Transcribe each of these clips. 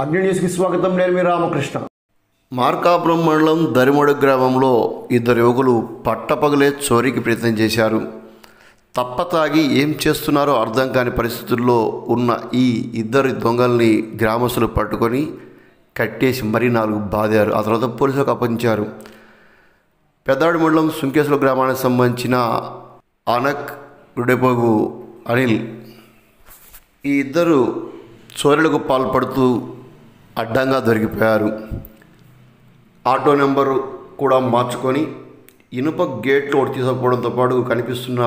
అగ్ని న్యూస్కి స్వాగతం. నేను మీ రామకృష్ణ. మార్కాపురం మండలం దరిమడు గ్రామంలో ఇద్దరు యువకులు పట్టపగలే చోరీకి ప్రయత్నం చేశారు. తప్పతాగి ఏం చేస్తున్నారో అర్థం కాని పరిస్థితుల్లో ఉన్న ఈ ఇద్దరు దొంగల్ని గ్రామస్తులు పట్టుకొని కట్టేసి మరీ 4 బాదారు. ఆ తర్వాత పోలీసులకు అప్పగించారు. పెద్దాడి మండలం సుంకేశ్వర గ్రామానికి సంబంధించిన ఆనక్ గుడెపోగు అనిల్ ఈ ఇద్దరు చోరీలకు పాల్పడుతూ అడ్డంగా దొరికిపోయారు. ఆటో నెంబరు కూడా మార్చుకొని ఇనుప గేట్లు ఒకటి తీసుకుపోవడంతో పాటు కనిపిస్తున్న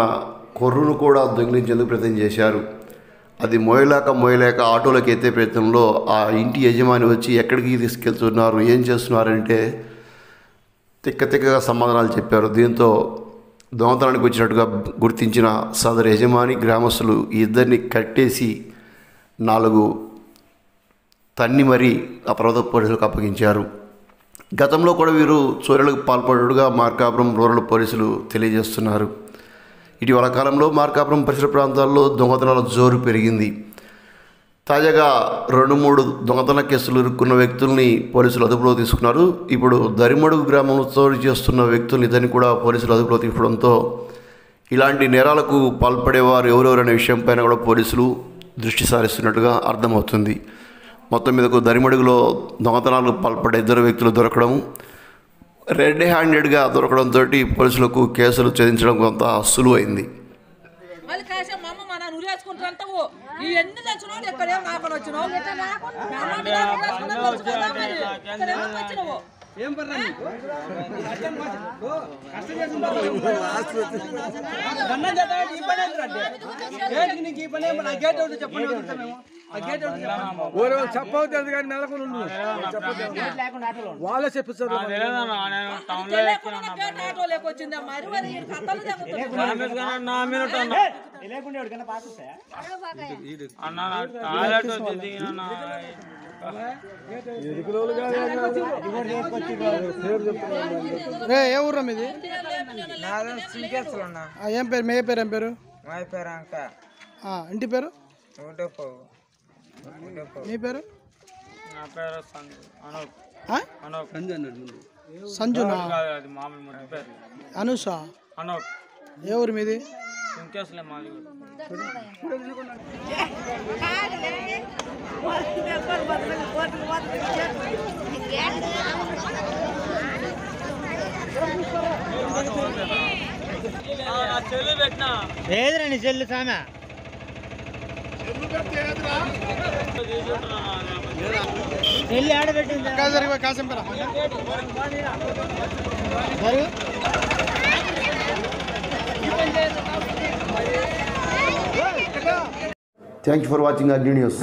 కొర్రును కూడా దొంగిలించేందుకు ప్రయత్నం చేశారు. అది మోయలేక ఆటోలోకి ఎత్తే ప్రయత్నంలో ఆ ఇంటి యజమాని వచ్చి ఎక్కడికి తీసుకెళ్తున్నారు, ఏం చేస్తున్నారంటే తిక్కగా సమాధానాలు చెప్పారు. దీంతో దొంగతనానికి వచ్చినట్టుగా గుర్తించిన సదరు యజమాని గ్రామస్తులు ఈ ఇద్దరిని కట్టేసి 4 తన్ని మరీ ఆ తర్వాత పోలీసులకు అప్పగించారు. గతంలో కూడా వీరు చోరీలకు పాల్పడుగా మార్కాపురం రూరల్ పోలీసులు తెలియజేస్తున్నారు. ఇటీవల కాలంలో మార్కాపురం పరిసర ప్రాంతాల్లో దొంగతనాల జోరు పెరిగింది. తాజాగా 2-3 దొంగతన కేసులు ఇరుక్కున్న వ్యక్తుల్ని పోలీసులు అదుపులో తీసుకున్నారు. ఇప్పుడు దరిమడుగు గ్రామంలో చోరీ చేస్తున్న వ్యక్తుల్ని ఇద్దరిని కూడా పోలీసులు అదుపులో తీసుకోవడంతో ఇలాంటి నేరాలకు పాల్పడేవారు ఎవరెవరనే విషయంపైన కూడా పోలీసులు దృష్టి సారిస్తున్నట్టుగా అర్థమవుతుంది. మొత్తం మీదకు దరిమడుగులో దొంగతనాలకు పాల్పడే ఇద్దరు వ్యక్తులు దొరకడం, రెడ్ హ్యాండెడ్గా దొరకడంతో పోలీసులకు కేసులు ఛేదించడం కొంత సులువైంది. చెప్పవుతుంది కానీ నెలకొని వాళ్ళే చెప్పిస్తారు. ఏ ఊర్రా మీది? ఏం పేరు? మీ పేరు ఏం పేరు? మా పేరు అంక. ఇంటి పేరు? మీ పేరు? నా పేరు సంజునా? అనుష? ఏ ఊరు మీది? ఏదిరా నీ చెల్లి సామె? చెల్లి ఆడబెట్టింది కాసంపరా. థ్యాంక్ యూ ఫర్ వాచింగ్ అగ్ని న్యూస్.